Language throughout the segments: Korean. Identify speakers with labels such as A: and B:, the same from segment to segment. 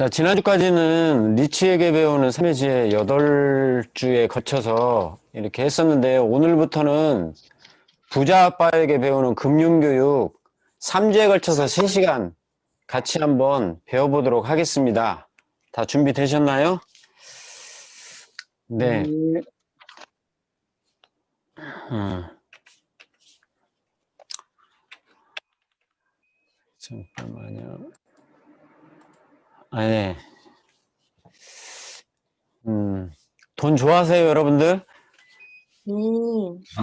A: 자, 지난주까지는 리치에게 배우는 3회지에 8주에 거쳐서 이렇게 했었는데, 오늘부터는 부자 아빠에게 배우는 금융교육 3주에 걸쳐서 3시간 같이 한번 배워보도록 하겠습니다. 다 준비되셨나요? 네. 잠깐만요. 네. 돈 좋아하세요, 여러분들?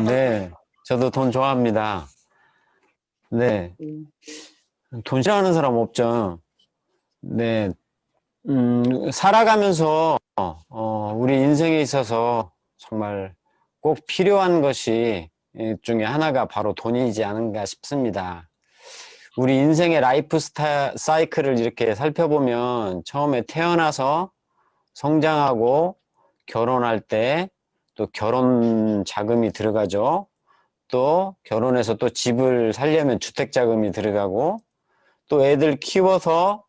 A: 네. 저도 돈 좋아합니다. 네. 돈 싫어하는 사람 없죠? 네. 살아가면서, 우리 인생에 있어서 정말 꼭 필요한 것이 중에 하나가 바로 돈이지 않은가 싶습니다. 우리 인생의 라이프 사이클을 이렇게 살펴보면 처음에 태어나서 성장하고 결혼할 때 또 결혼 자금이 들어가죠. 또 결혼해서 또 집을 살려면 주택 자금이 들어가고 또 애들 키워서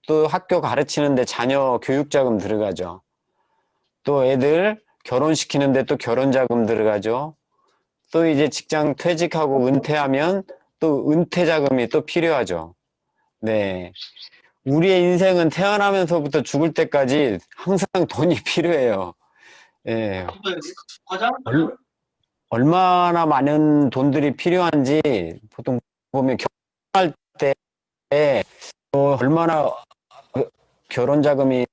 A: 또 학교 가르치는데 자녀 교육 자금 들어가죠. 또 애들 결혼시키는데 또 결혼 자금 들어가죠. 또 이제 직장 퇴직하고 은퇴하면 또 은퇴 자금이 또 필요하죠. 네. 우리의 인생은 태어나면서부터 죽을 때까지 항상 돈이 필요해요. 예. 얼마나 많은 돈들이 필요한지 보통 보면 결혼할 때 얼마나 결혼 자금이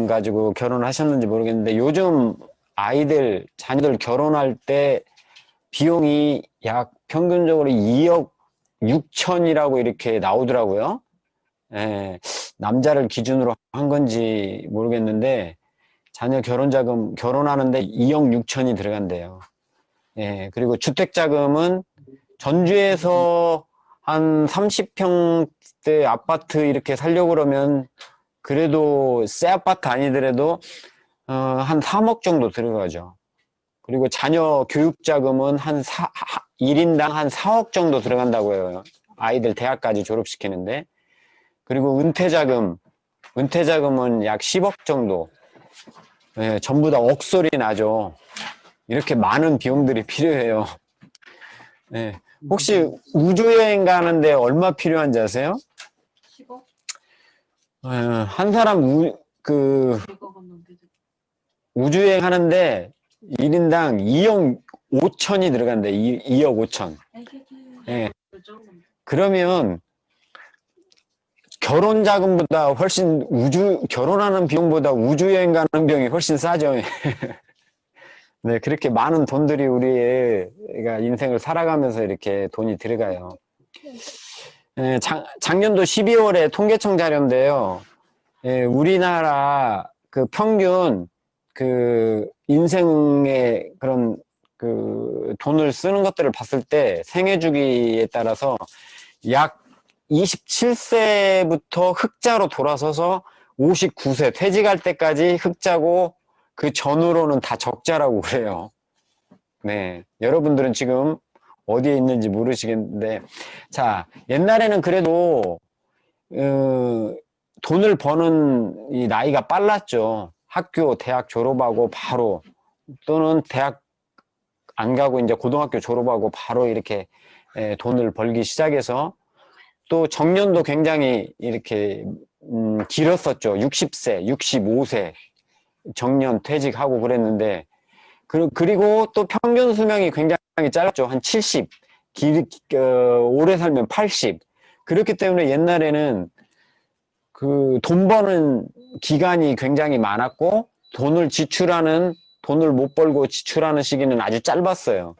A: 가지고 결혼하셨는지 모르겠는데 요즘 아이들 자녀들 결혼할 때 비용이 약 평균적으로 2억 6천이라고 이렇게 나오더라고요. 예, 남자를 기준으로 한 건지 모르겠는데 자녀 결혼 자금 결혼하는데 2억 6천이 들어간대요. 예, 그리고 주택 자금은 전주에서 한 30평대 아파트 이렇게 살려고 그러면 그래도 새 아파트 아니더라도 한 3억 정도 들어가죠. 그리고 자녀 교육 자금은 한 1인당 한 4억 정도 들어간다고 해요. 아이들 대학까지 졸업시키는데. 그리고 은퇴자금은 약 10억 정도. 예, 전부 다 억소리 나죠. 이렇게 많은 비용들이 필요해요. 예, 혹시 우주여행 가는데 얼마 필요한지 아세요?
B: 10억?
A: 한 사람 우주여행 하는데 1인당 2억 5천이 들어간대. 2억 5천. 예. 그러면 결혼 자금보다 훨씬 결혼하는 비용보다 우주여행 가는 비용이 훨씬 싸죠. 네, 그렇게 많은 돈들이 우리가 인생을 살아가면서 이렇게 돈이 들어가요. 예, 작년도 12월에 통계청 자료인데요. 예, 우리나라 그 평균 그 인생의 그런 그 돈을 쓰는 것들을 봤을 때 생애 주기에 따라서 약 27세부터 흑자로 돌아서서 59세 퇴직할 때까지 흑자고 그 전후로는 다 적자라고 그래요. 네, 여러분들은 지금 어디에 있는지 모르시겠는데, 자, 옛날에는 그래도 돈을 버는 이 나이가 빨랐죠. 학교, 대학 졸업하고 바로 또는 대학 안 가고 이제 고등학교 졸업하고 바로 이렇게 돈을 벌기 시작해서 또 정년도 굉장히 이렇게 길었었죠. 60세, 65세 정년 퇴직하고 그랬는데 그리고 또 평균 수명이 굉장히 짧았죠. 한 70, 오래 살면 80. 그렇기 때문에 옛날에는 그 돈 버는 기간이 굉장히 많았고 돈을 못 벌고 지출하는 시기는 아주 짧았어요.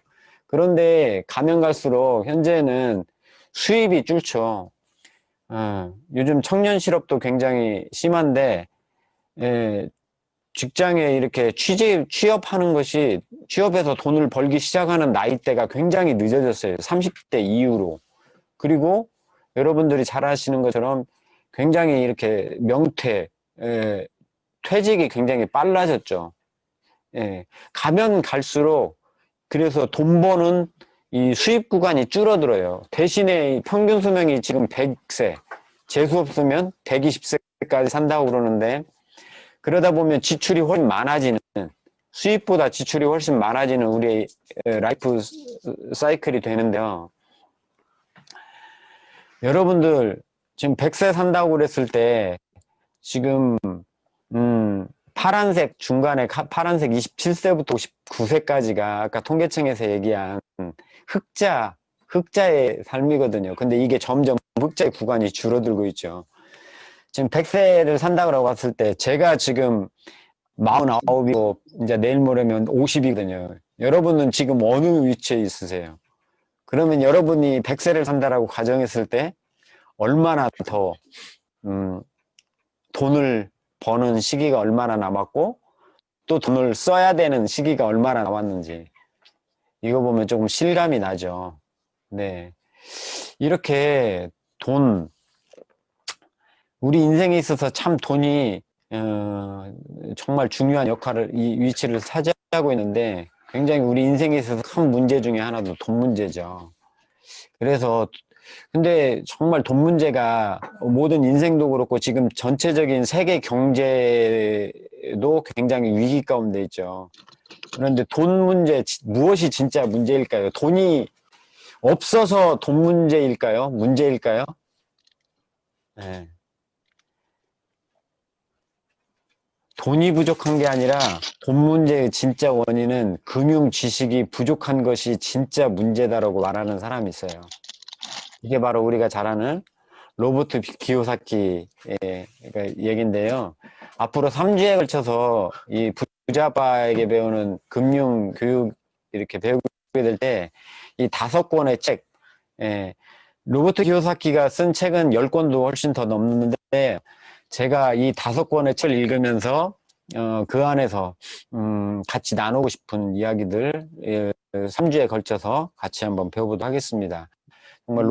A: 그런데 가면 갈수록 현재는 수입이 줄죠. 요즘 청년 실업도 굉장히 심한데 직장에 이렇게 취업하는 것이 취업해서 돈을 벌기 시작하는 나이대가 굉장히 늦어졌어요. 30대 이후로. 그리고 여러분들이 잘 아시는 것처럼 굉장히 이렇게 퇴직이 굉장히 빨라졌죠. 예, 가면 갈수록 그래서 돈 버는 이 수입 구간이 줄어들어요. 대신에 평균 수명이 지금 100세, 재수 없으면 120세가 100세까지 산다고 그러는데, 그러다 보면 지출이 훨씬 많아지는, 수입보다 지출이 훨씬 많아지는 우리의 라이프 사이클이 되는데요. 여러분들 지금 100세 산다고 그랬을 때 지금 파란색 중간에 파란색 27세부터 59세까지가 아까 통계청에서 얘기한 흑자의 삶이거든요. 근데 이게 점점 흑자의 구간이 줄어들고 있죠. 지금 100세를 산다고 봤을 때 제가 지금 49이고 이제 내일 모레면 50이거든요. 여러분은 지금 어느 위치에 있으세요? 그러면 여러분이 100세를 산다라고 가정했을 때 얼마나 더 돈을 버는 시기가 얼마나 남았고 또 돈을 써야 되는 시기가 얼마나 남았는지 이거 보면 조금 실감이 나죠. 네, 이렇게 우리 인생에 있어서 참 돈이 정말 중요한 역할을, 이 위치를 차지하고 있는데 굉장히 우리 인생에 있어서 큰 문제 중에 하나도 돈 문제죠. 그래서 근데 정말 돈 문제가 모든 인생도 그렇고 지금 전체적인 세계 경제도 굉장히 위기 가운데 있죠. 그런데 돈 문제, 무엇이 진짜 문제일까요? 돈이 없어서 돈 문제일까요? 문제일까요? 네. 돈이 부족한 게 아니라 돈 문제의 진짜 원인은 금융 지식이 부족한 것이 진짜 문제다라고 말하는 사람이 있어요. 이게 바로 우리가 잘 아는 로버트 기요사키의 얘기인데요. 앞으로 3주에 걸쳐서 이 부자아빠에게 배우는 금융 교육 이렇게 배우게 될 때 이 5권의 책, 로버트 기요사키가 쓴 책은 10권도 훨씬 더 넘는데 제가 이 5권의 책을 읽으면서 그 안에서 같이 나누고 싶은 이야기들 3주에 걸쳐서 같이 한번 배워보도록 하겠습니다. 정말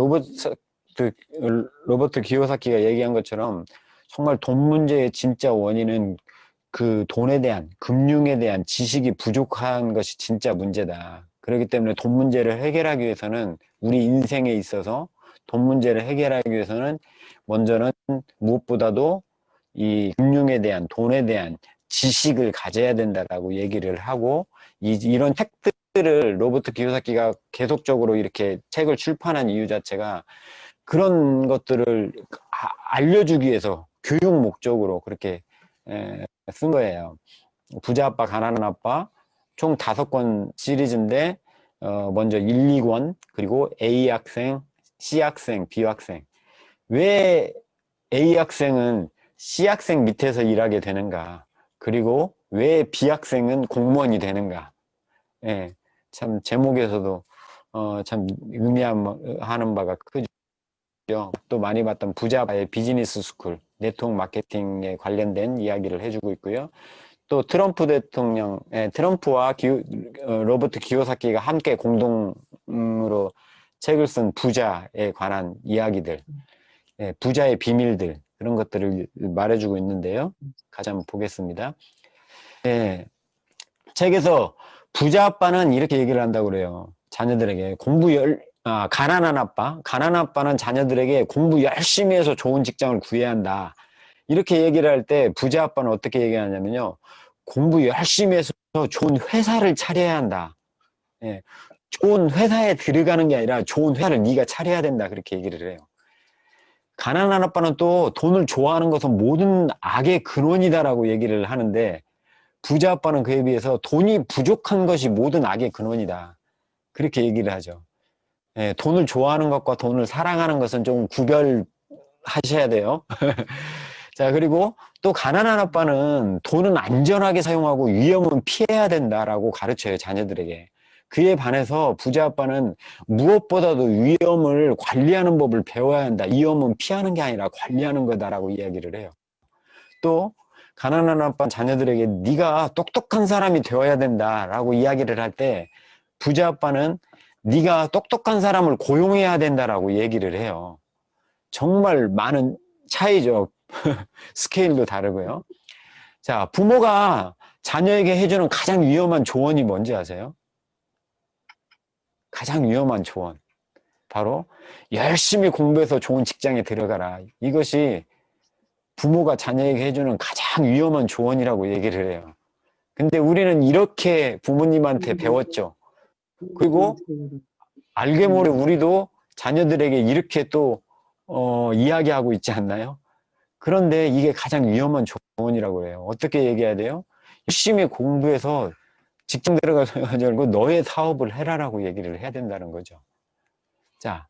A: 로버트 기요사키가 얘기한 것처럼 정말 돈 문제의 진짜 원인은 그 돈에 대한, 금융에 대한 지식이 부족한 것이 진짜 문제다. 그렇기 때문에 돈 문제를 해결하기 위해서는 우리 인생에 있어서 돈 문제를 해결하기 위해서는 먼저는 무엇보다도 이 금융에 대한, 돈에 대한 지식을 가져야 된다라고 얘기를 하고 이런 책들을 로버트 기요사키가 계속적으로 이렇게 책을 출판한 이유 자체가 그런 것들을 알려주기 위해서 교육 목적으로 그렇게 쓴 거예요. 부자 아빠, 가난한 아빠 총 5권 시리즈인데 먼저 1, 2권 그리고 A 학생, C 학생, B 학생. 왜 A 학생은 C 학생 밑에서 일하게 되는가? 그리고 왜 B 학생은 공무원이 되는가? 예, 참 제목에서도 참 의미하는 바가 크죠. 또 많이 봤던 부자의 비즈니스 스쿨, 네트워크 마케팅에 관련된 이야기를 해주고 있고요. 또 트럼프 대통령, 트럼프와 로버트 기요사키가 함께 공동으로 책을 쓴 부자에 관한 이야기들, 부자의 비밀들 그런 것들을 말해주고 있는데요. 같이 한번 보겠습니다. 책에서 부자 아빠는 이렇게 얘기를 한다고 그래요. 자녀들에게 가난한 아빠는 자녀들에게 공부 열심히 해서 좋은 직장을 구해야 한다. 이렇게 얘기를 할 때 부자 아빠는 어떻게 얘기하냐면요. 공부 열심히 해서 좋은 회사를 차려야 한다. 예, 좋은 회사에 들어가는 게 아니라 좋은 회사를 네가 차려야 된다. 그렇게 얘기를 해요. 가난한 아빠는 또 돈을 좋아하는 것은 모든 악의 근원이다라고 얘기를 하는데 부자 아빠는 그에 비해서 돈이 부족한 것이 모든 악의 근원이다. 그렇게 얘기를 하죠. 돈을 좋아하는 것과 돈을 사랑하는 것은 좀 구별하셔야 돼요. 자, 그리고 또 가난한 아빠는 돈은 안전하게 사용하고 위험은 피해야 된다라고 가르쳐요, 자녀들에게. 그에 반해서 부자 아빠는 무엇보다도 위험을 관리하는 법을 배워야 한다. 위험은 피하는 게 아니라 관리하는 거다라고 이야기를 해요. 또 가난한 아빠 자녀들에게 네가 똑똑한 사람이 되어야 된다라고 이야기를 할 때 부자 아빠는 네가 똑똑한 사람을 고용해야 된다라고 얘기를 해요. 정말 많은 차이죠. 스케일도 다르고요. 자, 부모가 자녀에게 해주는 가장 위험한 조언이 뭔지 아세요? 가장 위험한 조언. 바로 열심히 공부해서 좋은 직장에 들어가라. 이것이 부모가 자녀에게 해주는 가장 위험한 조언이라고 얘기를 해요. 근데 우리는 이렇게 부모님한테 배웠죠. 그리고 알게 모르게 우리도 자녀들에게 이렇게 또 이야기하고 있지 않나요? 그런데 이게 가장 위험한 조언이라고 해요. 어떻게 얘기해야 돼요? 열심히 공부해서 직장 들어가서 너의 사업을 해라라고 얘기를 해야 된다는 거죠. 자,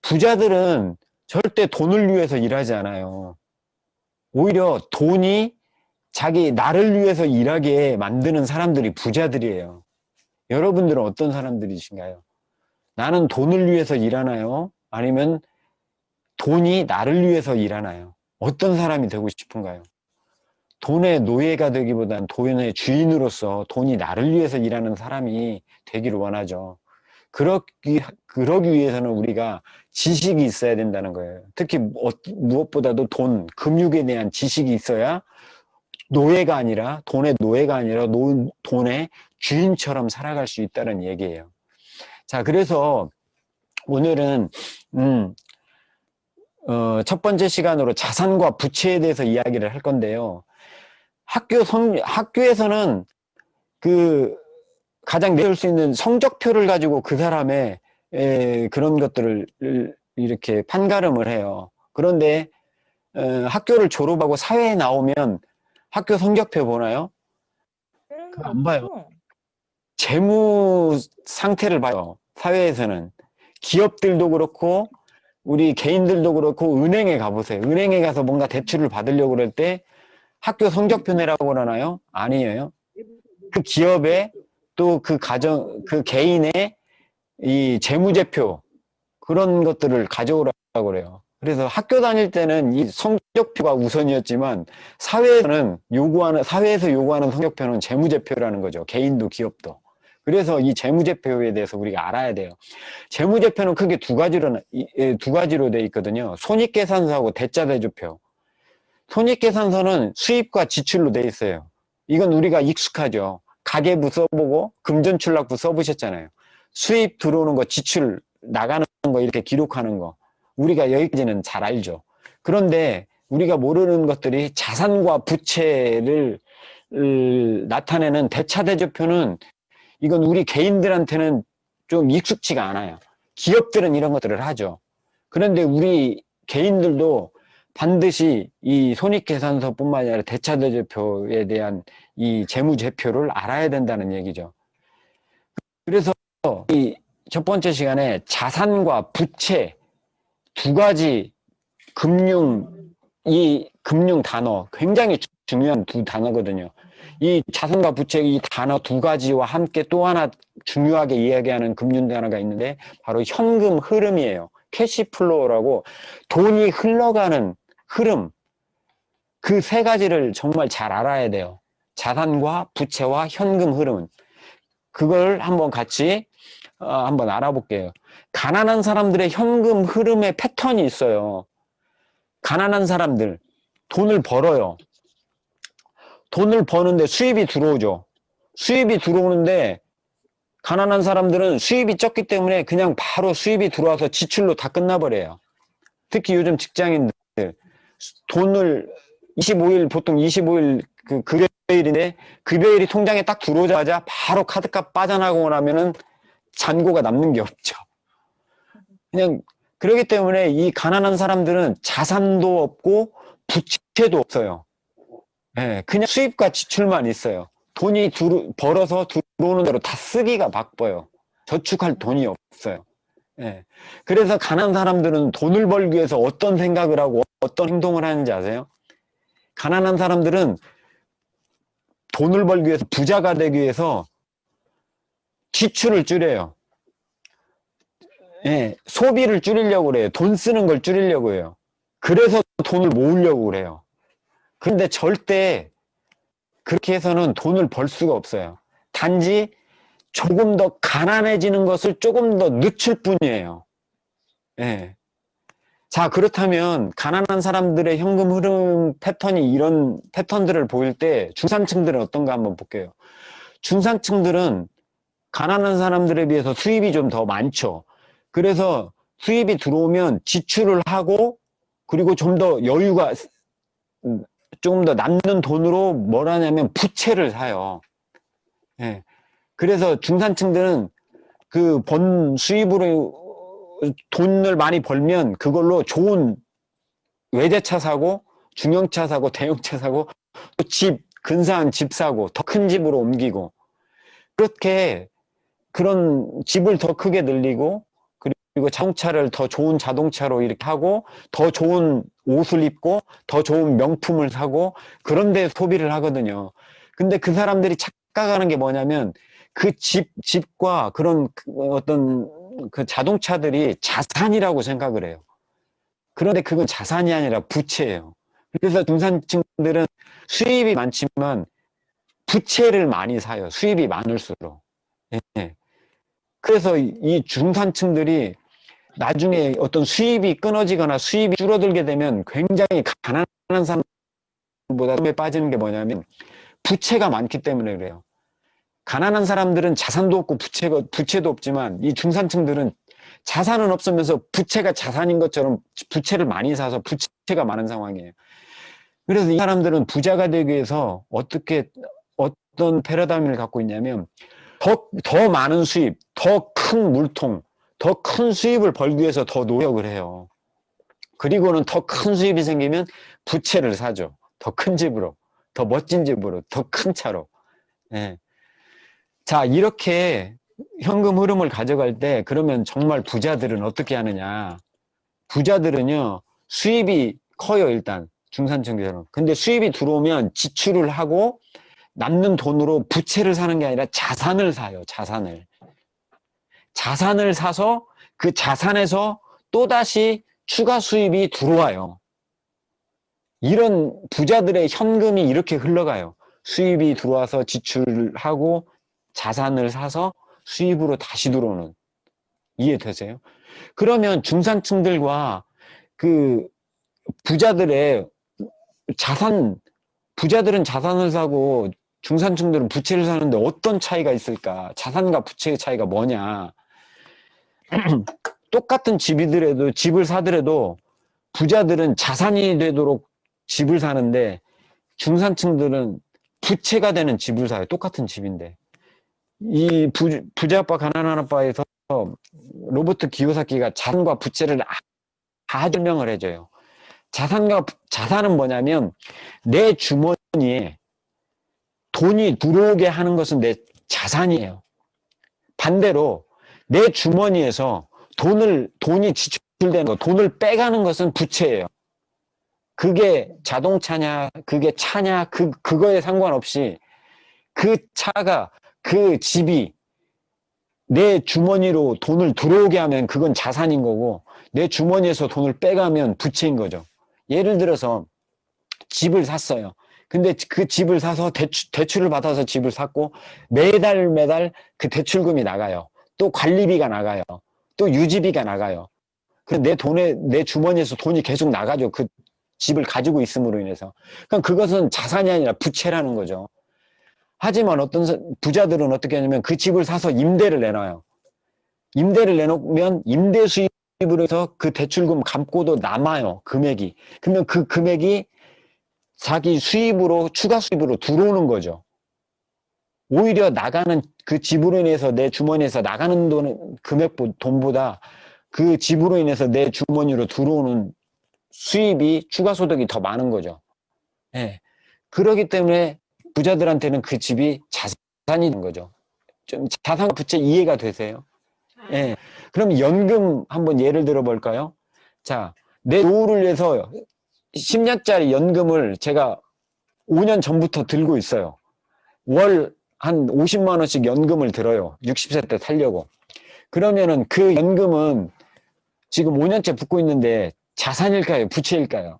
A: 부자들은 절대 돈을 위해서 일하지 않아요. 오히려 돈이 나를 위해서 일하게 만드는 사람들이 부자들이에요. 여러분들은 어떤 사람들이신가요? 나는 돈을 위해서 일하나요? 아니면 돈이 나를 위해서 일하나요? 어떤 사람이 되고 싶은가요? 돈의 노예가 되기보다는 돈의 주인으로서 돈이 나를 위해서 일하는 사람이 되기를 원하죠. 그러기 위해서는 우리가 지식이 있어야 된다는 거예요. 특히 무엇보다도 금융에 대한 지식이 있어야 돈의 노예가 아니라 돈의 주인처럼 살아갈 수 있다는 얘기예요. 자, 그래서 오늘은 첫 번째 시간으로 자산과 부채에 대해서 이야기를 할 건데요. 학교에서는 가장 내줄 수 있는 성적표를 가지고 그 사람의 그런 것들을 이렇게 판가름을 해요. 그런데 학교를 졸업하고 사회에 나오면 학교 성적표 보나요? 안 봐요. 재무 상태를 봐요. 사회에서는. 기업들도 그렇고 우리 개인들도 그렇고 은행에 가보세요. 은행에 가서 뭔가 대출을 받으려고 그럴 때 학교 성적표 내라고 그러나요? 아니에요. 그 기업의 또 그 개인의 이 재무제표 그런 것들을 가져오라고 그래요. 그래서 학교 다닐 때는 이 성적표가 우선이었지만 사회에서 요구하는 성적표는 재무제표라는 거죠. 개인도 기업도. 그래서 이 재무제표에 대해서 우리가 알아야 돼요. 재무제표는 크게 두 가지로 돼 있거든요. 손익계산서하고 대자대조표. 손익계산서는 수입과 지출로 돼 있어요. 이건 우리가 익숙하죠. 가계부 써보고 금전출납부 써보셨잖아요. 수입 들어오는 거, 지출 나가는 거 이렇게 기록하는 거 우리가 여기까지는 잘 알죠. 그런데 우리가 모르는 것들이 자산과 부채를 나타내는 대차대조표는 이건 우리 개인들한테는 좀 익숙지가 않아요. 기업들은 이런 것들을 하죠. 그런데 우리 개인들도 반드시 이 손익계산서뿐만 아니라 대차대조표에 대한 이 재무제표를 알아야 된다는 얘기죠. 그래서 이 첫 번째 시간에 자산과 부채 두 가지 금융 단어 굉장히 중요한 두 단어거든요. 이 자산과 부채 이 단어 두 가지와 함께 또 하나 중요하게 이야기하는 금융 단어가 있는데 바로 현금 흐름이에요. 캐시플로우라고 돈이 흘러가는 흐름 그 세 가지를 정말 잘 알아야 돼요. 자산과 부채와 현금 흐름 그걸 한번 같이 한번 알아볼게요. 가난한 사람들의 현금 흐름의 패턴이 있어요. 가난한 사람들 돈을 벌어요. 돈을 버는데 수입이 들어오죠. 수입이 들어오는데 가난한 사람들은 수입이 적기 때문에 그냥 바로 수입이 들어와서 지출로 다 끝나버려요. 특히 요즘 직장인들 돈을 25일 보통 25일 그 급여일인데 급여일이 통장에 딱 들어오자마자 바로 카드값 빠져나가고 나면은 잔고가 남는 게 없죠. 그냥 그렇기 때문에 이 가난한 사람들은 자산도 없고 부채도 없어요. 네, 그냥 수입과 지출만 있어요. 돈이 벌어서 들어오는 대로 다 쓰기가 바빠요. 저축할 돈이 없어요. 네. 그래서 가난한 사람들은 돈을 벌기 위해서 어떤 생각을 하고 어떤 행동을 하는지 아세요? 가난한 사람들은 돈을 벌기 위해서 부자가 되기 위해서 지출을 줄여요. 예, 소비를 줄이려고 그래요. 돈 쓰는 걸 줄이려고 해요. 그래서 돈을 모으려고 그래요. 그런데 절대 그렇게 해서는 돈을 벌 수가 없어요. 단지 조금 더 가난해지는 것을 조금 더 늦출 뿐이에요. 예. 자, 그렇다면 가난한 사람들의 현금 흐름 패턴이 이런 패턴들을 보일 때 중산층들은 어떤가 한번 볼게요. 중산층들은 가난한 사람들에 비해서 수입이 좀 더 많죠. 그래서 수입이 들어오면 지출을 하고 그리고 좀 더 여유가 조금 더 남는 돈으로 뭘 하냐면 부채를 사요. 예. 그래서 중산층들은 그 번 수입으로 돈을 많이 벌면 그걸로 좋은 외제차 사고 중형차 사고 대형차 사고 또 집, 근사한 집 사고 더 큰 집으로 옮기고 그렇게 그런 집을 더 크게 늘리고 그리고 자동차를 더 좋은 자동차로 이렇게 하고 더 좋은 옷을 입고 더 좋은 명품을 사고 그런 데 소비를 하거든요. 근데 그 사람들이 착각하는 게 뭐냐면 그 집과 그런 어떤 그 자동차들이 자산이라고 생각을 해요. 그런데 그건 자산이 아니라 부채예요. 그래서 중산층들은 수입이 많지만 부채를 많이 사요. 수입이 많을수록. 예. 그래서 이 중산층들이 나중에 어떤 수입이 끊어지거나 수입이 줄어들게 되면 굉장히 가난한 사람보다 에 빠지는 게 뭐냐면 부채가 많기 때문에 그래요. 가난한 사람들은 자산도 없고 부채도 없지만 이 중산층들은 자산은 없으면서 부채가 자산인 것처럼 부채를 많이 사서 부채가 많은 상황이에요. 그래서 이 사람들은 부자가 되기 위해서 어떤 패러다임을 갖고 있냐면 더 많은 수입, 더 큰 물통, 더 큰 수입을 벌기 위해서 더 노력을 해요. 그리고는 더 큰 수입이 생기면 부채를 사죠. 더 큰 집으로, 더 멋진 집으로, 더 큰 차로. 예. 자, 이렇게 현금 흐름을 가져갈 때 그러면 정말 부자들은 어떻게 하느냐. 부자들은요, 수입이 커요, 일단. 중산층처럼. 근데 수입이 들어오면 지출을 하고 남는 돈으로 부채를 사는 게 아니라 자산을 사요, 자산을. 자산을 사서 그 자산에서 또다시 추가 수입이 들어와요. 이런 부자들의 현금이 이렇게 흘러가요. 수입이 들어와서 지출하고 자산을 사서 수입으로 다시 들어오는. 이해되세요? 그러면 중산층들과 그 부자들의 부자들은 자산을 사고 중산층들은 부채를 사는데 어떤 차이가 있을까? 자산과 부채의 차이가 뭐냐? 똑같은 집을 사더라도 부자들은 자산이 되도록 집을 사는데 중산층들은 부채가 되는 집을 사요. 똑같은 집인데. 이 부자 아빠 가난한 아빠에서 로버트 기요사키가 자산과 부채를 다 설명을 해줘요. 자산은 뭐냐면 내 주머니에 돈이 들어오게 하는 것은 내 자산이에요. 반대로 내 주머니에서 돈이 지출되는 거, 돈을 빼가는 것은 부채예요. 그게 자동차냐, 그게 차냐, 그거에 상관없이 그 차가, 그 집이 내 주머니로 돈을 들어오게 하면 그건 자산인 거고 내 주머니에서 돈을 빼가면 부채인 거죠. 예를 들어서 집을 샀어요. 근데 그 집을 사서 대출을 받아서 집을 샀고 매달 그 대출금이 나가요. 또 관리비가 나가요. 또 유지비가 나가요. 그래서 내 주머니에서 돈이 계속 나가죠. 그 집을 가지고 있음으로 인해서. 그럼 그것은 자산이 아니라 부채라는 거죠. 하지만 어떤 부자들은 어떻게 하냐면 그 집을 사서 임대를 내놔요. 임대를 내놓으면 임대 수입으로 해서 그 대출금 감고도 남아요. 금액이. 그러면 그 금액이 자기 수입으로, 추가 수입으로 들어오는 거죠. 오히려 나가는 그 집으로 인해서 내 주머니에서 나가는 돈보다 그 집으로 인해서 내 주머니로 들어오는 수입이 추가 소득이 더 많은 거죠. 예. 그렇기 때문에 부자들한테는 그 집이 자산이 된 거죠. 좀 자산 부채 이해가 되세요? 예. 그럼 연금 한번 예를 들어 볼까요? 자, 내 노후를 위해서 10년짜리 연금을 제가 5년 전부터 들고 있어요. 월 한 50만 원씩 연금을 들어요. 60세 때 살려고. 그러면은 그 연금은 지금 5년째 붙고 있는데 자산일까요? 부채일까요?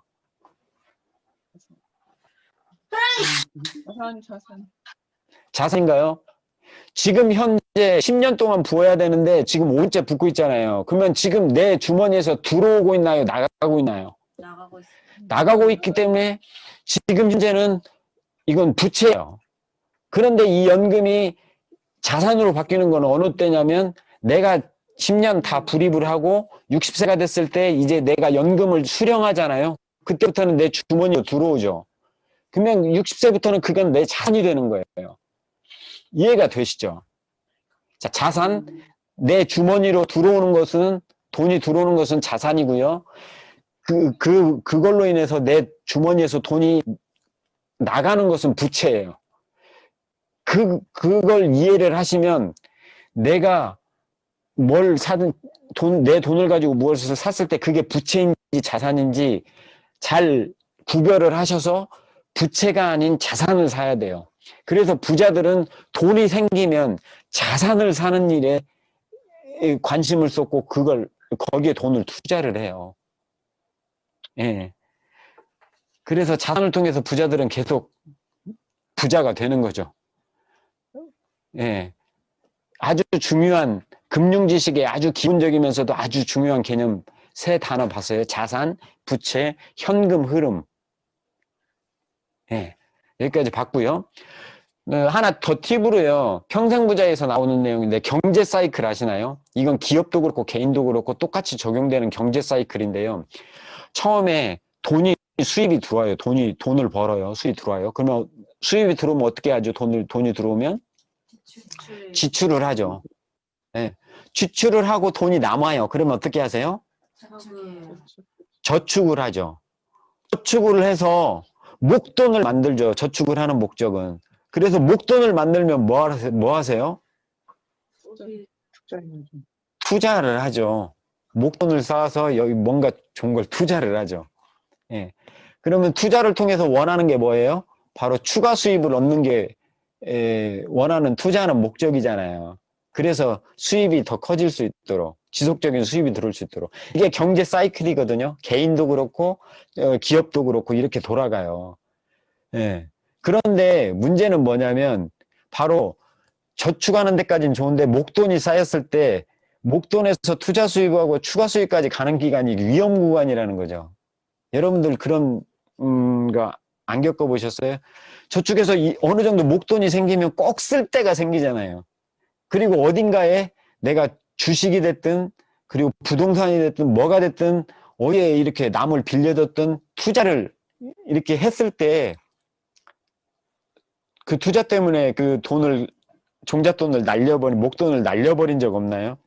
A: 자산인가요? 지금 현재 10년 동안 부어야 되는데 지금 5년째 붙고 있잖아요. 그러면 지금 내 주머니에서 들어오고 있나요? 나가고 있나요? 나가고 있기 때문에 지금 현재는 이건 부채예요. 그런데 이 연금이 자산으로 바뀌는 건 어느 때냐면 내가 10년 다 불입을 하고 60세가 됐을 때 이제 내가 연금을 수령하잖아요. 그때부터는 내 주머니로 들어오죠. 그러면 60세부터는 그건 내 자산이 되는 거예요. 이해가 되시죠? 자, 자산, 내 주머니로 들어오는 것은, 돈이 들어오는 것은 자산이고요. 그걸로 인해서 내 주머니에서 돈이 나가는 것은 부채예요. 그걸 이해를 하시면 내가 뭘 사든 내 돈을 가지고 무엇을 샀을 때 그게 부채인지 자산인지 잘 구별을 하셔서 부채가 아닌 자산을 사야 돼요. 그래서 부자들은 돈이 생기면 자산을 사는 일에 관심을 쏟고 거기에 돈을 투자를 해요. 예. 그래서 자산을 통해서 부자들은 계속 부자가 되는 거죠. 예. 아주 중요한 금융 지식의 아주 기본적이면서도 아주 중요한 개념 세 단어 봤어요. 자산, 부채, 현금 흐름. 예. 여기까지 봤고요. 하나 더 팁으로요. 평생부자에서 나오는 내용인데 경제 사이클 아시나요? 이건 기업도 그렇고 개인도 그렇고 똑같이 적용되는 경제 사이클인데요. 처음에 수입이 들어와요. 돈을 벌어요. 수입이 들어와요. 그러면 수입이 들어오면 어떻게 하죠? 돈이 들어오면 지출을 하죠. 네. 지출을 하고 돈이 남아요. 그러면 어떻게 하세요? 저축을 하죠. 저축을 해서 목돈을 만들죠. 저축을 하는 목적은. 그래서 목돈을 만들면 뭐 하세요? 투자를 하죠. 목돈을 쌓아서 여기 뭔가 좋은 걸 투자를 하죠. 예. 그러면 투자를 통해서 원하는 게 뭐예요? 바로 추가 수입을 얻는 게 원하는 투자하는 목적이잖아요. 그래서 수입이 더 커질 수 있도록 지속적인 수입이 들어올 수 있도록 이게 경제 사이클이거든요. 개인도 그렇고 기업도 그렇고 이렇게 돌아가요. 예. 그런데 문제는 뭐냐면 바로 저축하는 데까지는 좋은데 목돈이 쌓였을 때 목돈에서 투자 수입하고 추가 수입까지 가는 기간이 위험 구간이라는 거죠. 여러분들 그런 거 안 겪어보셨어요? 저축해서 어느 정도 목돈이 생기면 꼭 쓸 때가 생기잖아요. 그리고 어딘가에 내가 주식이 됐든 그리고 부동산이 됐든 뭐가 됐든 어디에 이렇게 남을 빌려뒀든 투자를 이렇게 했을 때 그 투자 때문에 그 종잣돈을 목돈을 날려버린 적 없나요?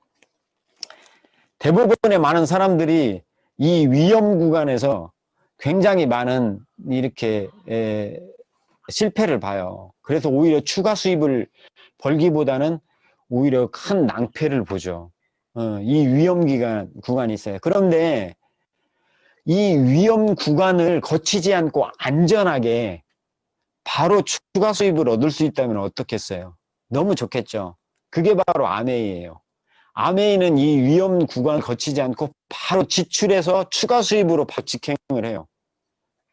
A: 대부분의 많은 사람들이 이 위험 구간에서 굉장히 많은 이렇게 실패를 봐요. 그래서 오히려 추가 수입을 벌기보다는 오히려 큰 낭패를 보죠. 이 위험 구간이 있어요. 그런데 이 위험 구간을 거치지 않고 안전하게 바로 추가 수입을 얻을 수 있다면 어떻겠어요? 너무 좋겠죠. 그게 바로 아메이예요. 아메이는 이 위험 구간 거치지 않고 바로 지출해서 추가 수입으로 바로 직행을 해요.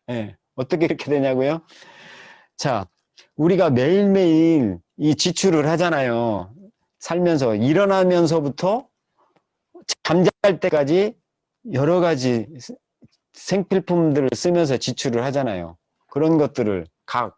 A: 네. 어떻게 이렇게 되냐고요? 자, 우리가 매일매일 이 지출을 하잖아요. 살면서 일어나면서부터 잠잘 때까지 여러 가지 생필품들을 쓰면서 지출을 하잖아요. 그런 것들을 각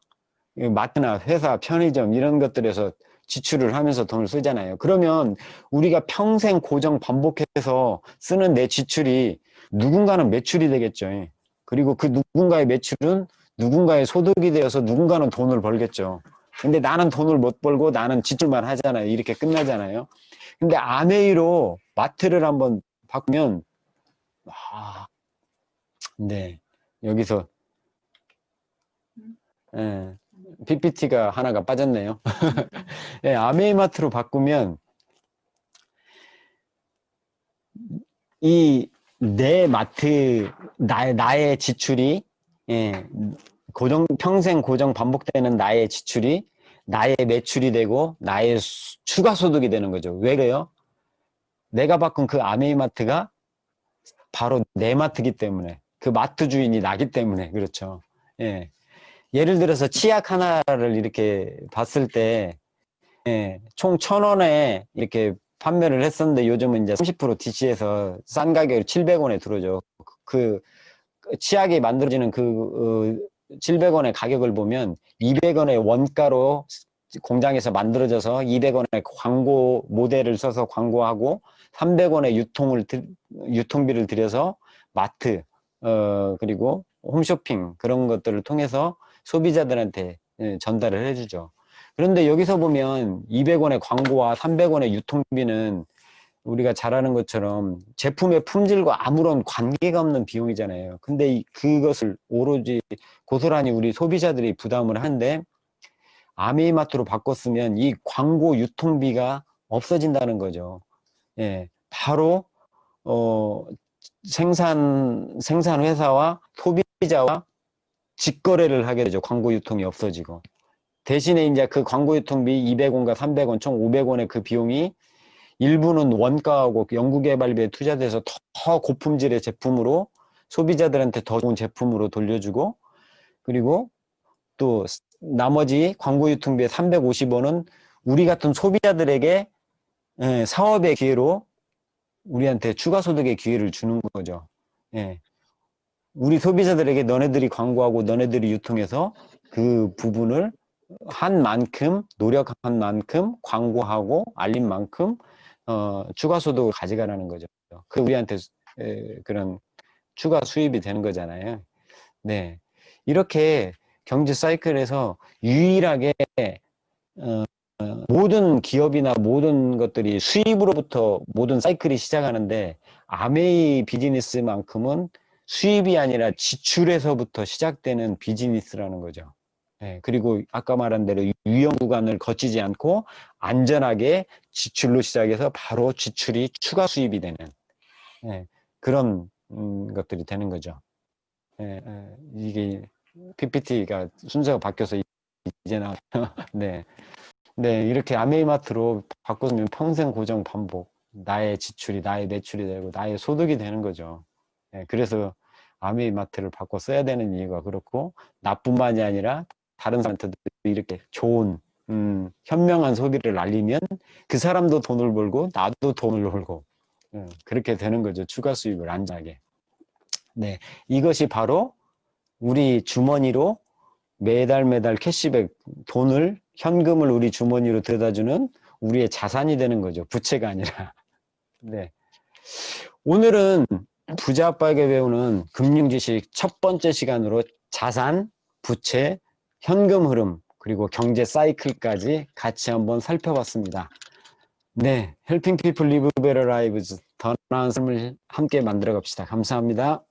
A: 마트나 회사, 편의점 이런 것들에서 지출을 하면서 돈을 쓰잖아요. 그러면 우리가 평생 고정 반복해서 쓰는 내 지출이 누군가는 매출이 되겠죠. 그리고 그 누군가의 매출은 누군가의 소득이 되어서 누군가는 돈을 벌겠죠. 근데 나는 돈을 못 벌고 나는 지출만 하잖아요. 이렇게 끝나잖아요. 근데 아메이로 마트를 한번 바꾸면 네, 여기서 PPT가 하나가 빠졌네요. 네, 아메이마트로 바꾸면 이 내 마트 나의 지출이 평생 고정 반복되는 나의 지출이 나의 매출이 되고 나의 추가 소득이 되는 거죠. 왜 그래요? 내가 바꾼 그 아메이마트가 바로 내 마트이기 때문에 그 마트 주인이 나기 때문에 그렇죠. 예. 예를 들어서 치약 하나를 이렇게 봤을 때 총 1,000원에 이렇게 판매를 했었는데 요즘은 이제 30% DC에서 싼 가격으로 700원에 들어오죠. 그 치약이 만들어지는 700원의 가격을 보면 200원의 원가로 공장에서 만들어져서 200원의 광고 모델을 써서 광고하고 300원의 유통비를 들여서 마트 그리고 홈쇼핑 그런 것들을 통해서 소비자들한테 전달을 해주죠. 그런데 여기서 보면 200원의 광고와 300원의 유통비는 우리가 잘 아는 것처럼 제품의 품질과 아무런 관계가 없는 비용이잖아요. 근데 그것을 오로지 고스란히 우리 소비자들이 부담을 하는데 아메이마트로 바꿨으면 이 광고 유통비가 없어진다는 거죠. 예, 바로 생산 회사와 소비자와 직거래를 하게 되죠. 광고 유통이 없어지고. 대신에 이제 그 광고 유통비 200원과 300원, 총 500원의 그 비용이 일부는 원가하고 연구개발비에 투자돼서 더 고품질의 제품으로 소비자들한테 더 좋은 제품으로 돌려주고, 그리고 또 나머지 광고 유통비의 350원은 우리 같은 소비자들에게 사업의 기회로 우리한테 추가 소득의 기회를 주는 거죠. 예. 우리 소비자들에게 너네들이 광고하고 너네들이 유통해서 그 부분을 한 만큼, 노력한 만큼, 광고하고 알린 만큼 추가 소득을 가져가라는 거죠. 그 우리한테 그런 추가 수입이 되는 거잖아요. 네, 이렇게 경제 사이클에서 유일하게 모든 기업이나 모든 것들이 수입으로부터 모든 사이클이 시작하는데 아메이 비즈니스만큼은 수입이 아니라 지출에서부터 시작되는 비즈니스라는 거죠. 네, 그리고 아까 말한 대로 유형 구간을 거치지 않고 안전하게 지출로 시작해서 바로 지출이 추가 수입이 되는 그런 것들이 되는 거죠. 이게 PPT가 순서가 바뀌어서 이제 나 네. 네, 이렇게 아메이마트로 바꾸면 평생 고정 반복. 나의 지출이 나의 매출이 되고 나의 소득이 되는 거죠. 그래서 아메이마트를 바꿔 써야 되는 이유가 그렇고, 나뿐만이 아니라 다른 사람한테도 이렇게 좋은 현명한 소비를 알리면 그 사람도 돈을 벌고 나도 돈을 벌고 그렇게 되는 거죠. 추가 수입을 안전하게. 네, 이것이 바로 우리 주머니로 매달 캐시백, 돈을, 현금을 우리 주머니로 들여다주는 우리의 자산이 되는 거죠. 부채가 아니라. 네. 오늘은 부자 아빠에게 배우는 금융지식 첫 번째 시간으로 자산, 부채, 현금 흐름, 그리고 경제 사이클까지 같이 한번 살펴봤습니다. 네. Helping People Live Better Lives, 더 나은 삶을 함께 만들어 갑시다. 감사합니다.